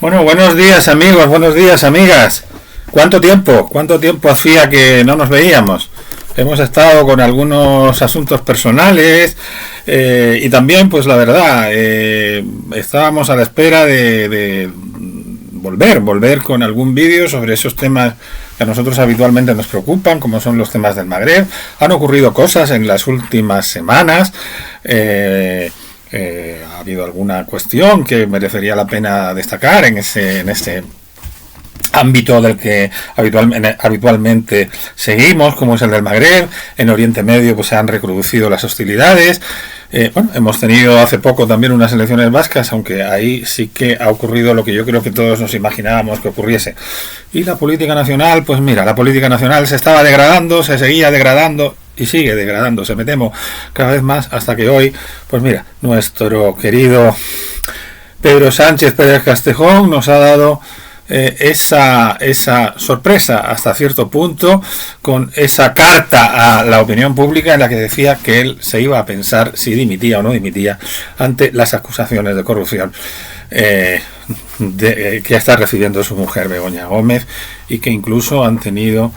Bueno, buenos días amigos, buenos días amigas. ¿Cuánto tiempo? ¿Cuánto tiempo hacía que no nos veíamos? Hemos estado con algunos asuntos personales y también, pues la verdad, estábamos a la espera de volver con algún vídeo sobre esos temas que a nosotros habitualmente nos preocupan, como son los temas del Magreb. Han ocurrido cosas en las últimas semanas. Ha habido alguna cuestión que merecería la pena destacar en este ámbito del que habitualmente seguimos, como es el del Magreb. En Oriente Medio pues se han reproducido las hostilidades. Hemos tenido hace poco también unas elecciones vascas, aunque ahí sí que ha ocurrido lo que yo creo que todos nos imaginábamos que ocurriese. Y la política nacional, pues mira, la política nacional se estaba degradando, se seguía degradando y sigue degradándose, me temo, cada vez más, hasta que hoy, pues mira, nuestro querido Pedro Sánchez Pérez Castejón nos ha dado esa sorpresa hasta cierto punto, con esa carta a la opinión pública en la que decía que él se iba a pensar si dimitía o no dimitía ante las acusaciones de corrupción que está recibiendo su mujer Begoña Gómez, y que incluso han tenido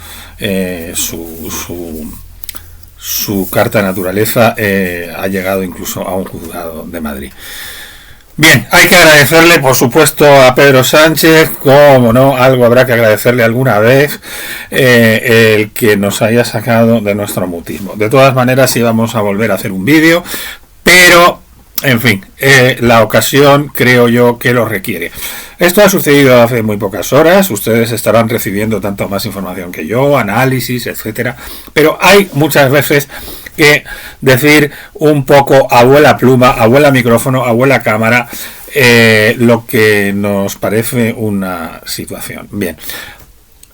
su carta de naturaleza ha llegado incluso a un juzgado de Madrid. Bien, hay que agradecerle, por supuesto, a Pedro Sánchez, como no, algo habrá que agradecerle alguna vez, el que nos haya sacado de nuestro mutismo. De todas maneras, íbamos a volver a hacer un vídeo, pero, en fin, la ocasión creo yo que lo requiere. Esto ha sucedido hace muy pocas horas, ustedes estarán recibiendo tanto más información que yo, análisis, etcétera, pero hay muchas veces que decir un poco abuela pluma, abuela micrófono, abuela cámara, lo que nos parece una situación. Bien,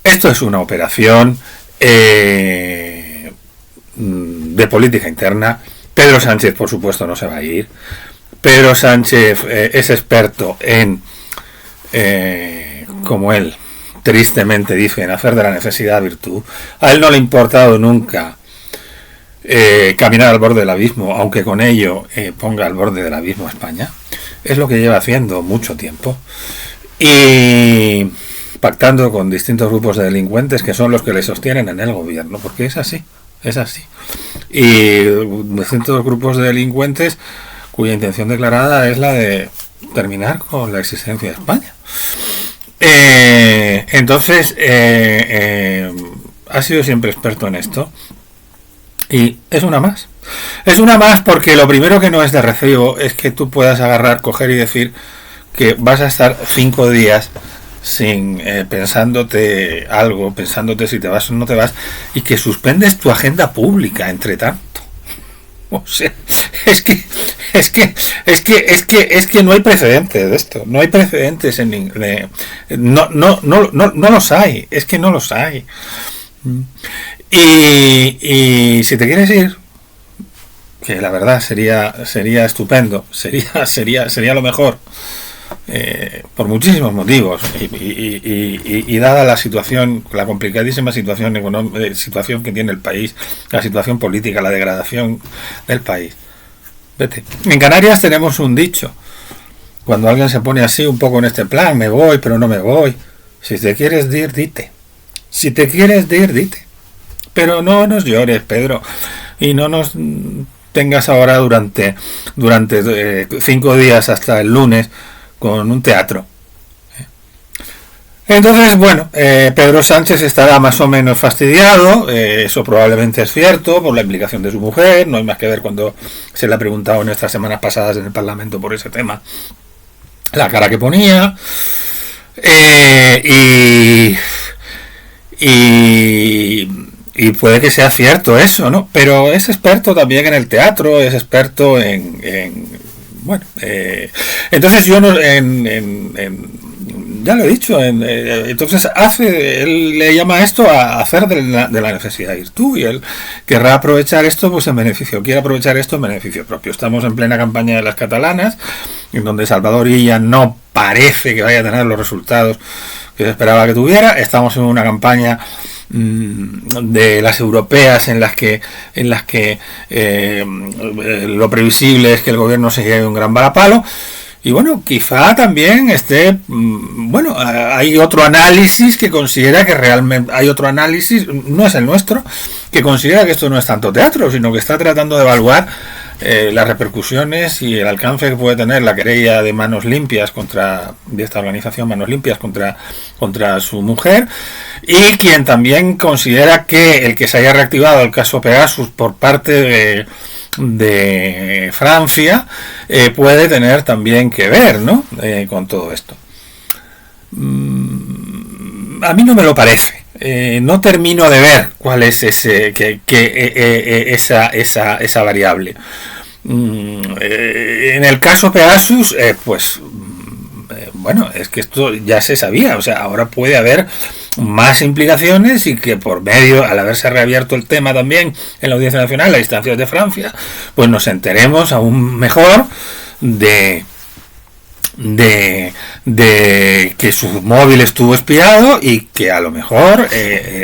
esto es una operación de política interna. Pedro Sánchez, por supuesto, no se va a ir. Pedro Sánchez es experto en, como él tristemente dice, en hacer de la necesidad virtud. A él no le ha importado nunca caminar al borde del abismo, aunque con ello ponga al borde del abismo a España. Es lo que lleva haciendo mucho tiempo, y pactando con distintos grupos de delincuentes que son los que le sostienen en el gobierno, porque es así, y distintos grupos de delincuentes cuya intención declarada es la de terminar con la existencia de España. Entonces ha sido siempre experto en esto. Y es una más. Es una más porque lo primero que no es de recibo es que tú puedas agarrar, coger y decir que vas a estar 5 días sin pensándote algo, pensándote si te vas o no te vas, y que suspendes tu agenda pública entre tanto. O sea, es que no hay precedentes de esto. No hay precedentes no los hay. Es que no los hay. Y si te quieres ir, que la verdad sería estupendo, sería lo mejor, por muchísimos motivos, y dada la situación, la complicadísima situación que tiene el país, la situación política, la degradación del país, vete. En Canarias tenemos un dicho: cuando alguien se pone así un poco en este plan, me voy pero no me voy, si te quieres ir, dite. Si te quieres ir, dite. Pero no nos llores, Pedro, y no nos tengas ahora durante 5 días hasta el lunes con un teatro. Entonces, bueno, Pedro Sánchez estará más o menos fastidiado, eso probablemente es cierto, por la implicación de su mujer. No hay más que ver cuando se le ha preguntado en estas semanas pasadas en el Parlamento por ese tema, la cara que ponía, y puede que sea cierto eso, ¿no? Pero es experto también en el teatro, es experto entonces yo no, ya lo he dicho, entonces él le llama esto a hacer de la necesidad virtud, y él querrá aprovechar esto pues en beneficio, quiere aprovechar esto en beneficio propio. Estamos en plena campaña de las catalanas, en donde Salvador Illa no parece que vaya a tener los resultados que se esperaba que tuviera. Estamos en una campaña de las europeas en las que lo previsible es que el gobierno se lleve un gran varapalo, Y bueno, quizá también bueno, hay otro análisis que considera que realmente, hay otro análisis, no es el nuestro, que considera que esto no es tanto teatro, sino que está tratando de evaluar las repercusiones y el alcance que puede tener la querella de Manos Limpias de esta organización Manos Limpias contra su mujer, y quien también considera que el que se haya reactivado el caso Pegasus por parte de Francia puede tener también que ver, ¿no? Con todo esto. A mí no me lo parece. No termino de ver cuál es esa variable. En el caso Pegasus, pues bueno, es que esto ya se sabía, o sea, ahora puede haber más implicaciones y que por medio, al haberse reabierto el tema también en la Audiencia Nacional, las instancias de Francia, pues nos enteremos aún mejor de que su móvil estuvo espiado y que a lo mejor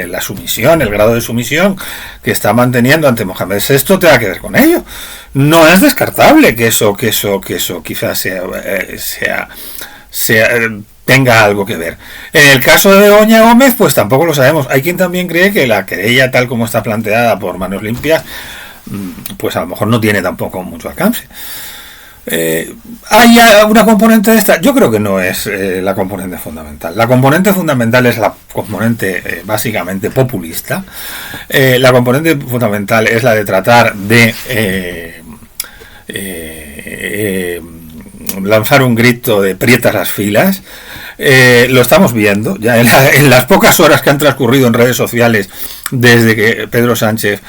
la sumisión, el grado de sumisión que está manteniendo ante Mohamed VI tenga que ver con ello. No es descartable que eso quizás tenga algo que ver. En el caso de Doña Gómez, pues tampoco lo sabemos. Hay quien también cree que la querella tal como está planteada por Manos Limpias, pues a lo mejor no tiene tampoco mucho alcance. ¿Hay una componente de esta? Yo creo que no es la componente fundamental. La componente fundamental es la componente básicamente populista. La componente fundamental es la de tratar de lanzar un grito de prietas las filas. Lo estamos viendo ya en las pocas horas que han transcurrido en redes sociales desde que Pedro Sánchez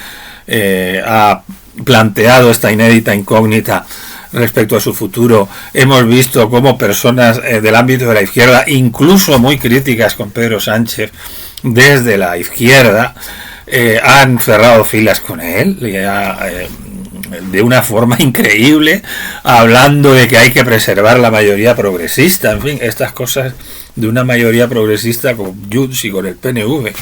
ha planteado esta inédita incógnita respecto a su futuro. Hemos visto cómo personas del ámbito de la izquierda, incluso muy críticas con Pedro Sánchez desde la izquierda, han cerrado filas con él de una forma increíble, hablando de que hay que preservar la mayoría progresista, en fin, estas cosas de una mayoría progresista con Junts y con el PNV,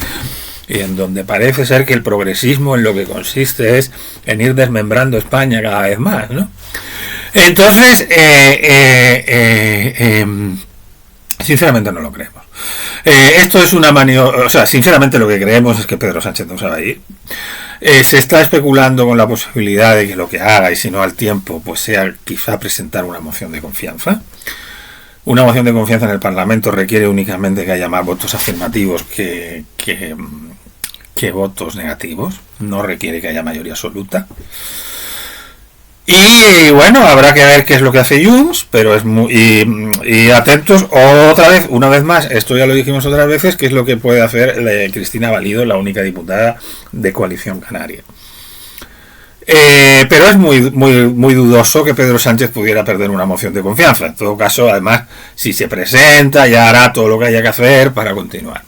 y en donde parece ser que el progresismo en lo que consiste es en ir desmembrando España cada vez más, ¿no? Entonces, sinceramente no lo creemos. Esto es una maniobra, o sea, sinceramente lo que creemos es que Pedro Sánchez no se va a ir. Se está especulando con la posibilidad de que lo que haga, y si no al tiempo, pues sea quizá presentar una moción de confianza. Una moción de confianza en el Parlamento requiere únicamente que haya más votos afirmativos que votos negativos. No requiere que haya mayoría absoluta. Y bueno, habrá que ver qué es lo que hace Junts, pero es y atentos una vez más, esto ya lo dijimos otras veces, qué es lo que puede hacer Cristina Valido, la única diputada de Coalición Canaria. Pero es muy dudoso que Pedro Sánchez pudiera perder una moción de confianza. En todo caso, además, si se presenta, ya hará todo lo que haya que hacer para continuar.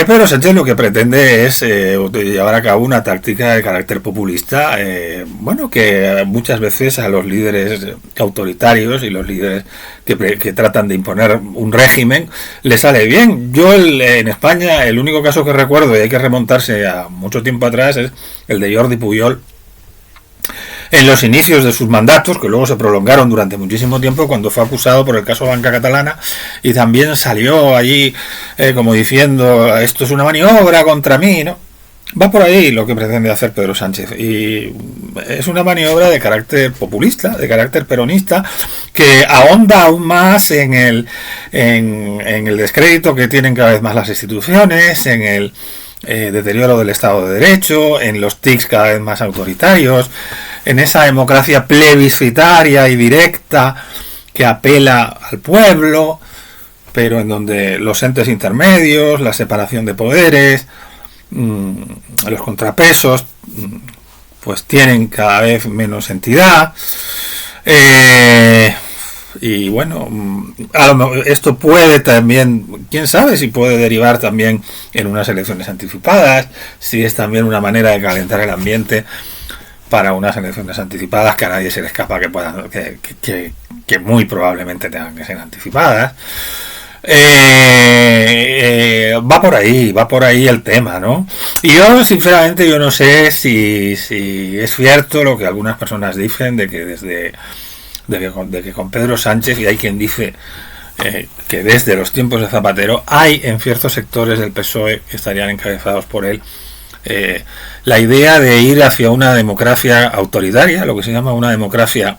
Pedro Sánchez lo que pretende es llevar a cabo una táctica de carácter populista, bueno, que muchas veces a los líderes autoritarios y los líderes que tratan de imponer un régimen les sale bien. Yo en España el único caso que recuerdo, y hay que remontarse a mucho tiempo atrás, es el de Jordi Pujol, en los inicios de sus mandatos, que luego se prolongaron durante muchísimo tiempo, cuando fue acusado por el caso Banca Catalana, y también salió allí como diciendo, esto es una maniobra contra mí, ¿no? Va por ahí lo que pretende hacer Pedro Sánchez, y es una maniobra de carácter populista, de carácter peronista, que ahonda aún más en el descrédito que tienen cada vez más las instituciones, en el deterioro del Estado de Derecho, en los tics cada vez más autoritarios, en esa democracia plebiscitaria y directa que apela al pueblo, pero en donde los entes intermedios, la separación de poderes, los contrapesos, pues tienen cada vez menos entidad. Y bueno, esto puede también, quién sabe si puede derivar también en unas elecciones anticipadas, si es también una manera de calentar el ambiente para unas elecciones anticipadas que a nadie se le escapa que muy probablemente tengan que ser anticipadas. Va por ahí el tema, ¿no? Y yo sinceramente no sé si es cierto lo que algunas personas dicen de que desde de que con Pedro Sánchez, y hay quien dice que desde los tiempos de Zapatero hay en ciertos sectores del PSOE que estarían encabezados por él la idea de ir hacia una democracia autoritaria, lo que se llama una democracia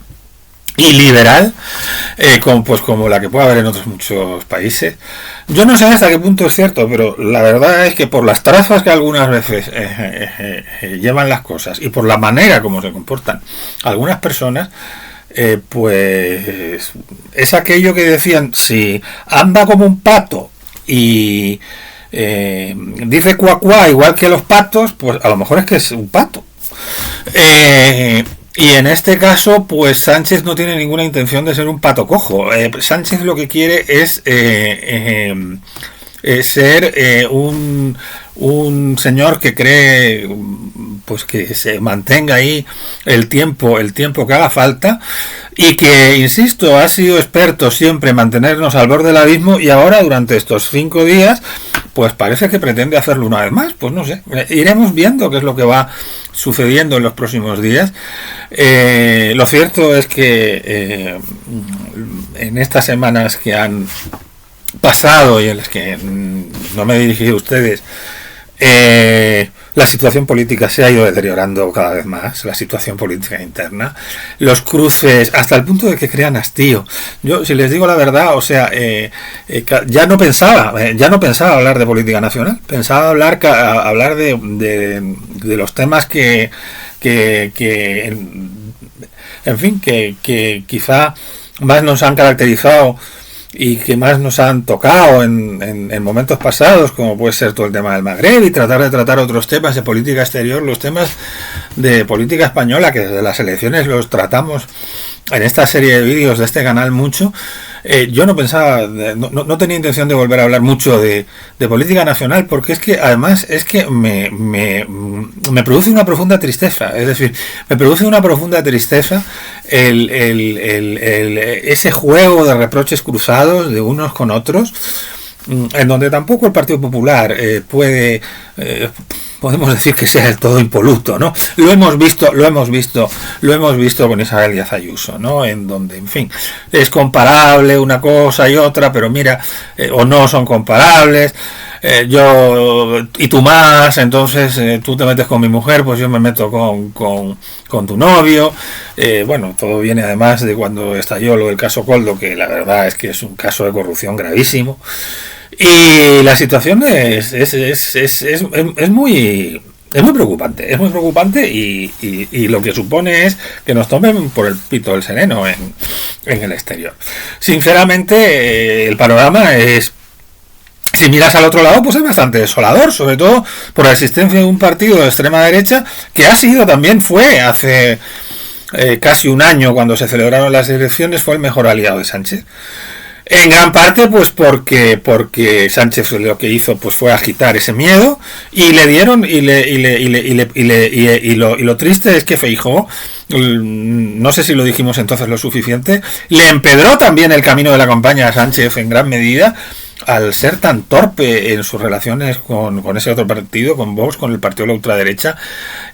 iliberal, como la que puede haber en otros muchos países. Yo no sé hasta qué punto es cierto, pero la verdad es que por las trazas que algunas veces llevan las cosas y por la manera como se comportan algunas personas, pues es aquello que decían: si anda como un pato y dice cuá cuá igual que los patos, pues a lo mejor es que es un pato. Y en este caso, pues Sánchez no tiene ninguna intención de ser un pato cojo. Sánchez lo que quiere es ser un señor que cree, pues que se mantenga ahí el tiempo que haga falta, y que, insisto, ha sido experto siempre en mantenernos al borde del abismo, y ahora durante estos 5 días pues parece que pretende hacerlo una vez más. Pues no sé, iremos viendo qué es lo que va sucediendo en los próximos días. Lo cierto es que en estas semanas que han pasado y en las que no me he dirigido a ustedes, la situación política se ha ido deteriorando cada vez más, la situación política interna, los cruces, hasta el punto de que crean hastío. Yo, si les digo la verdad, o sea, ya no pensaba hablar de política nacional, pensaba hablar de los temas que en fin, que quizá más nos han caracterizado y que más nos han tocado en momentos pasados, como puede ser todo el tema del Magreb, y tratar de tratar otros temas de política exterior, los temas de política española, que desde las elecciones los tratamos en esta serie de vídeos de este canal mucho. Yo no pensaba, no tenía intención de volver a hablar mucho de política nacional, porque es que además es que me produce una profunda tristeza. Es decir, me produce una profunda tristeza ese juego de reproches cruzados de unos con otros, en donde tampoco el Partido Popular podemos decir que sea del todo impoluto, ¿no? Lo hemos visto con Isabel Díaz Ayuso, ¿no? En donde, en fin, es comparable una cosa y otra, pero mira, o no son comparables. Yo y tú más, entonces tú te metes con mi mujer, pues yo me meto con tu novio. Bueno, todo viene además de cuando estalló lo del caso Koldo, que la verdad es que es un caso de corrupción gravísimo. Y la situación es muy preocupante, y lo que supone es que nos tomen por el pito del sereno en el exterior. Sinceramente, el panorama es, si miras al otro lado, pues es bastante desolador, sobre todo por la existencia de un partido de extrema derecha que fue hace casi un año, cuando se celebraron las elecciones, fue el mejor aliado de Sánchez. En gran parte, pues porque Sánchez lo que hizo pues fue agitar ese miedo, y le dieron y lo triste es que Feijóo, no sé si lo dijimos entonces lo suficiente, le empedró también el camino de la campaña a Sánchez en gran medida, al ser tan torpe en sus relaciones con ese otro partido, con Vox, con el partido de la ultraderecha,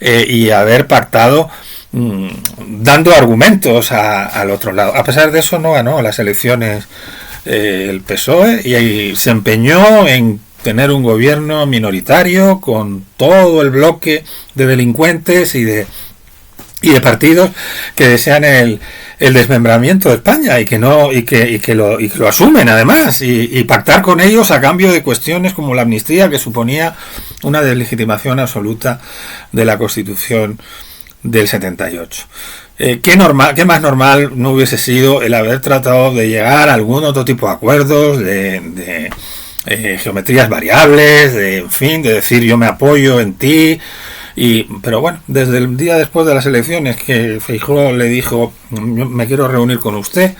y haber pactado dando argumentos al otro lado. A pesar de eso, no ganó las elecciones el PSOE, y se empeñó en tener un gobierno minoritario con todo el bloque de delincuentes y de partidos que desean el desmembramiento de España, y que lo asumen además, y pactar con ellos a cambio de cuestiones como la amnistía, que suponía una deslegitimación absoluta de la Constitución del 78. ¿Qué más normal no hubiese sido el haber tratado de llegar a algún otro tipo de acuerdos, de geometrías variables, en fin, de decir yo me apoyo en ti? Pero bueno, desde el día después de las elecciones, que Feijóo le dijo me quiero reunir con usted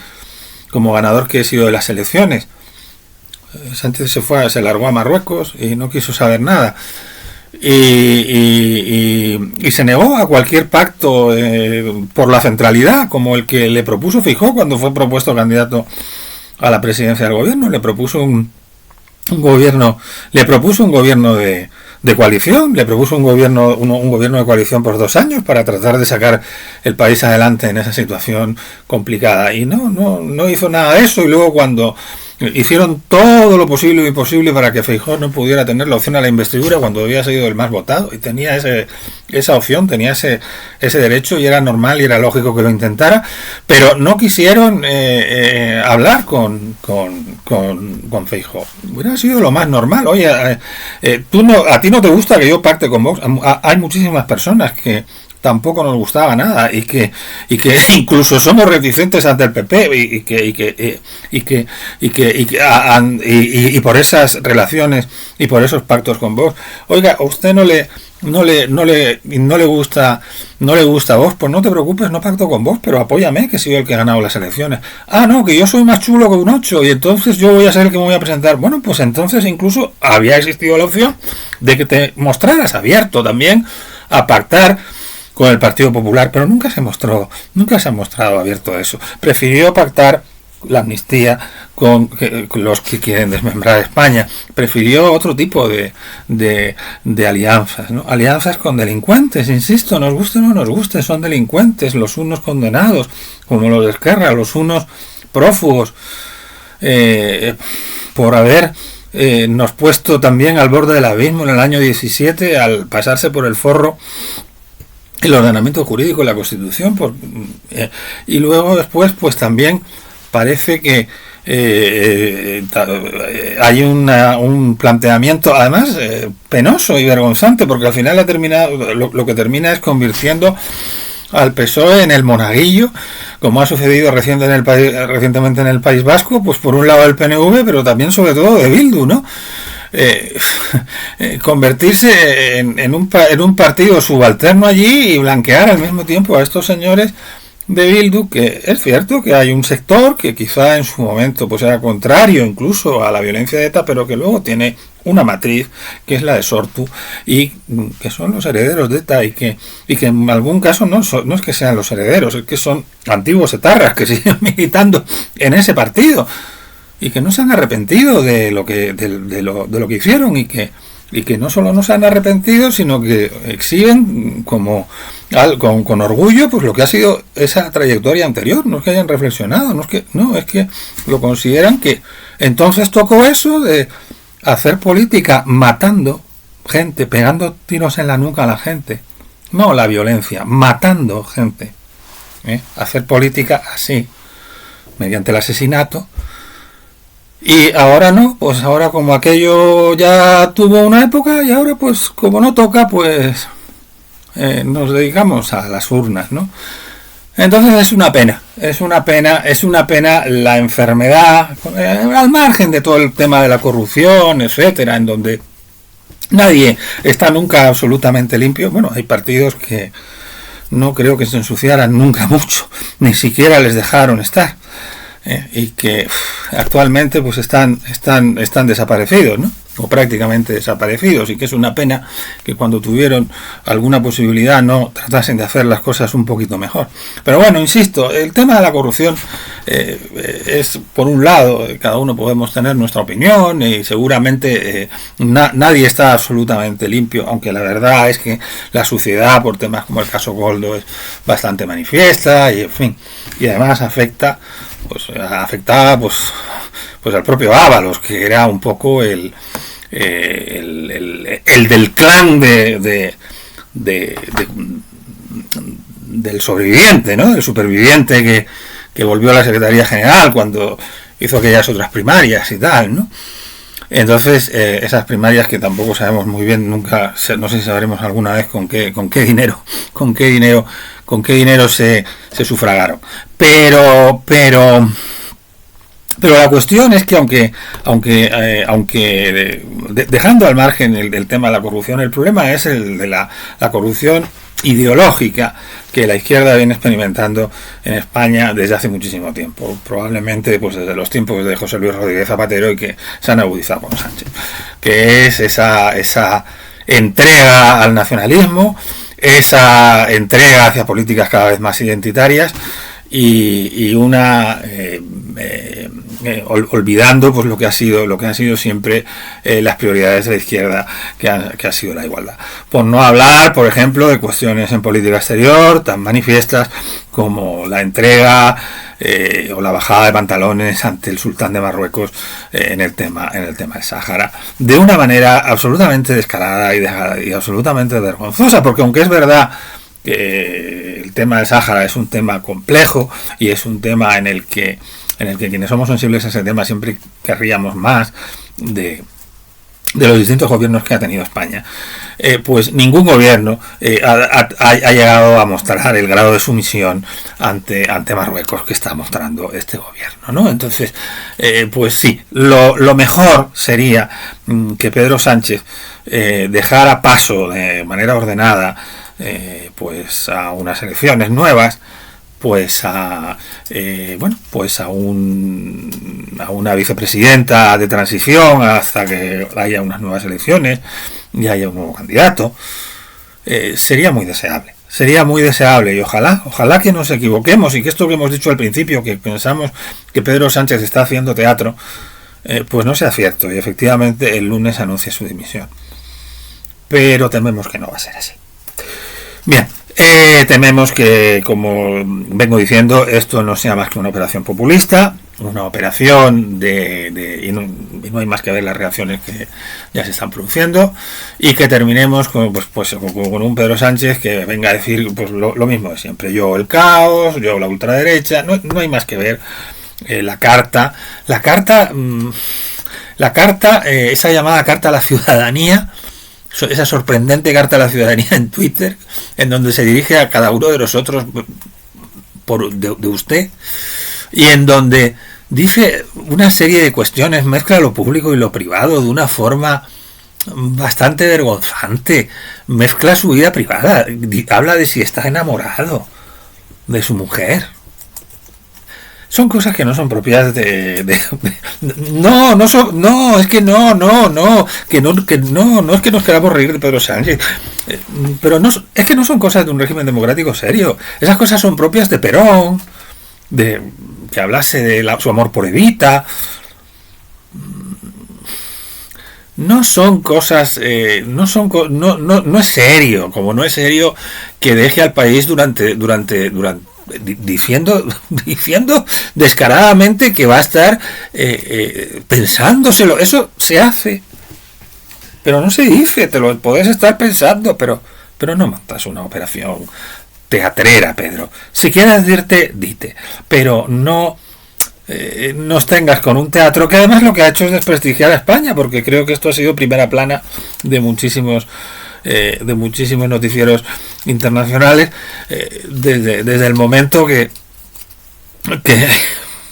como ganador que he sido de las elecciones, Sánchez se largó a Marruecos y no quiso saber nada. Y se negó a cualquier pacto por la centralidad, como el que le propuso Feijóo cuando fue propuesto candidato a la presidencia del gobierno. Le propuso un gobierno de de coalición, le propuso un gobierno de coalición por 2 años para tratar de sacar el país adelante en esa situación complicada, y no hizo nada de eso. Y luego, cuando hicieron todo lo posible y imposible para que Feijóo no pudiera tener la opción a la investidura cuando había sido el más votado, y tenía esa opción, tenía ese derecho, y era normal y era lógico que lo intentara, pero no quisieron hablar con Feijóo. Hubiera sido lo más normal. Oye, a ti no te gusta que yo pacte con Vox. Hay muchísimas personas que tampoco nos gustaba nada, y que incluso somos reticentes ante el PP, y por esas relaciones y por esos pactos con Vox. Oiga, a usted no le gusta Vox, pues no te preocupes, no pacto con Vox, pero apóyame, que soy el que ha ganado las elecciones. Ah, no, que yo soy más chulo que un 8 y entonces yo voy a ser el que me voy a presentar. Bueno, pues entonces incluso había existido la opción de que te mostraras abierto también a pactar con el Partido Popular, pero nunca se ha mostrado abierto a eso. Prefirió pactar la amnistía con los que quieren desmembrar España. Prefirió otro tipo de alianzas, ¿no? Alianzas con delincuentes, insisto, nos guste o no nos guste, son delincuentes, los unos condenados, como los de Esquerra, los unos prófugos, por haber nos puesto también al borde del abismo en el año 17 al pasarse por el forro el ordenamiento jurídico, la Constitución, y luego después pues también parece que hay un planteamiento además penoso y vergonzante, porque al final lo que termina es convirtiendo al PSOE en el monaguillo, como ha sucedido recientemente en el País Vasco, pues por un lado el PNV, pero también sobre todo de Bildu, ¿no? Convertirse en un partido subalterno allí y blanquear al mismo tiempo a estos señores de Bildu, que es cierto que hay un sector que quizá en su momento pues era contrario incluso a la violencia de ETA, pero que luego tiene una matriz que es la de Sortu, y que son los herederos de ETA, y que en algún caso no es que sean los herederos, es que son antiguos etarras que siguen militando en ese partido y que no se han arrepentido de lo que hicieron, y que no solo no se han arrepentido, sino que exhiben con orgullo pues lo que ha sido esa trayectoria anterior. No es que hayan reflexionado, es que lo consideran que entonces tocó eso de hacer política matando gente, pegando tiros en la nuca a la gente, no la violencia, matando gente, hacer política así, mediante el asesinato. Y ahora no, pues ahora como aquello ya tuvo una época, y ahora pues como no toca, pues nos dedicamos a las urnas, ¿no? Entonces es una pena la enfermedad, al margen de todo el tema de la corrupción, etcétera, en donde nadie está nunca absolutamente limpio. Bueno, hay partidos que no creo que se ensuciaran nunca mucho, ni siquiera les dejaron estar. Y que actualmente pues están desaparecidos, ¿no? O prácticamente desaparecidos, y que es una pena que cuando tuvieron alguna posibilidad no tratasen de hacer las cosas un poquito mejor. Pero bueno, insisto, el tema de la corrupción es, por un lado, cada uno podemos tener nuestra opinión, y seguramente nadie está absolutamente limpio, aunque la verdad es que la suciedad por temas como el caso Koldo es bastante manifiesta, y en fin, y además afectaba al propio Ábalos, que era un poco el del clan del sobreviviente, ¿no? Del superviviente que volvió a la Secretaría General cuando hizo aquellas otras primarias y tal, ¿no? Entonces, esas primarias que tampoco sabemos muy bien, nunca, no sé si sabremos alguna vez con qué dinero se sufragaron. Pero la cuestión es que aunque dejando al margen el tema de la corrupción, el problema es el de la corrupción ideológica que la izquierda viene experimentando en España desde hace muchísimo tiempo, probablemente pues desde los tiempos de José Luis Rodríguez Zapatero, y que se han agudizado con Sánchez, que es esa entrega al nacionalismo, esa entrega hacia políticas cada vez más identitarias, y una olvidando pues lo que ha sido siempre las prioridades de la izquierda, que ha sido la igualdad. Por no hablar, por ejemplo, de cuestiones en política exterior tan manifiestas como la entrega o la bajada de pantalones ante el sultán de Marruecos en el tema del Sáhara, de una manera absolutamente descarada y absolutamente vergonzosa, porque aunque es verdad que el tema del Sáhara es un tema complejo y es un tema en el que quienes somos sensibles a ese tema siempre querríamos más de los distintos gobiernos que ha tenido España, pues ningún gobierno ha llegado a mostrar el grado de sumisión ante Marruecos que está mostrando este gobierno, ¿no? Entonces, pues sí, lo mejor sería que Pedro Sánchez dejara paso de manera ordenada pues a unas elecciones nuevas, pues a una vicepresidenta de transición hasta que haya unas nuevas elecciones y haya un nuevo candidato. Sería muy deseable y ojalá que nos equivoquemos y que esto que hemos dicho al principio, que pensamos que Pedro Sánchez está haciendo teatro, pues no sea cierto y efectivamente el lunes anuncie su dimisión, pero tememos que no va a ser así. Bien, tememos que, como vengo diciendo, esto no sea más que una operación populista, una operación y no hay más que ver las reacciones que ya se están produciendo, y que terminemos con un Pedro Sánchez que venga a decir pues lo mismo de siempre: yo el caos, yo la ultraderecha. No hay más que ver la carta, esa llamada carta a la ciudadanía, esa sorprendente carta a la ciudadanía en Twitter, en donde se dirige a cada uno de nosotros de usted, y en donde dice una serie de cuestiones, mezcla lo público y lo privado de una forma bastante vergonzante, mezcla su vida privada, habla de si está enamorado de su mujer. Son cosas que no son propias es que nos queramos reír de Pedro Sánchez, pero es que no son cosas de un régimen democrático serio. Esas cosas son propias de Perón, de que hablase de su amor por Evita. No son cosas, no es serio, como no es serio que deje al país diciendo descaradamente que va a estar pensándoselo. Eso se hace, pero no se dice. Te lo podés estar pensando, pero no montas una operación teatrera, Pedro. Si quieres dirte, dite, pero no nos tengas con un teatro que además lo que ha hecho es desprestigiar a España, porque creo que esto ha sido primera plana de muchísimos noticieros internacionales desde el momento que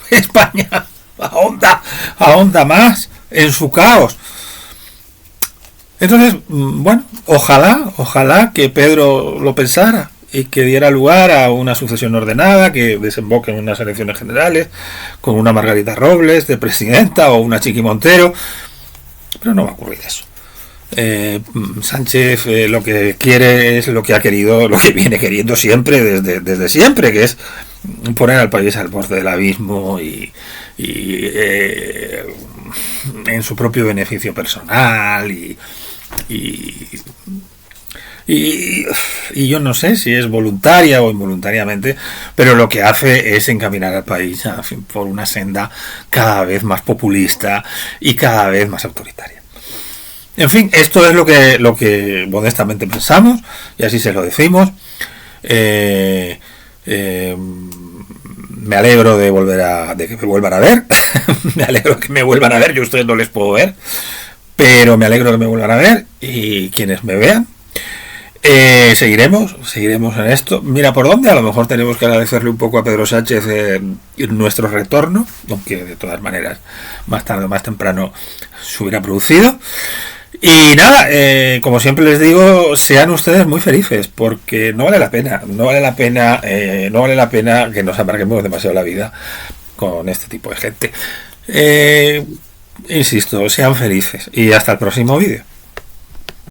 España ahonda más en su caos. Entonces, bueno, ojalá que Pedro lo pensara y que diera lugar a una sucesión ordenada que desemboque en unas elecciones generales con una Margarita Robles de presidenta o una Chiqui Montero, pero no va a ocurrir eso. Sánchez lo que quiere es lo que ha querido, lo que viene queriendo siempre, desde siempre, que es poner al país al borde del abismo y en su propio beneficio personal y yo no sé si es voluntaria o involuntariamente, pero lo que hace es encaminar al país por una senda cada vez más populista y cada vez más autoritaria. En fin, esto es lo que modestamente pensamos y así se lo decimos. Me alegro de que me vuelvan a ver. Me alegro que me vuelvan a ver. Yo a ustedes no les puedo ver, pero me alegro que me vuelvan a ver y quienes me vean. Seguiremos en esto. Mira por dónde, a lo mejor tenemos que agradecerle un poco a Pedro Sánchez nuestro retorno, aunque de todas maneras más tarde o más temprano se hubiera producido. Y nada, como siempre les digo, sean ustedes muy felices, porque no vale la pena que nos amarguemos demasiado la vida con este tipo de gente. Insisto, sean felices y hasta el próximo vídeo.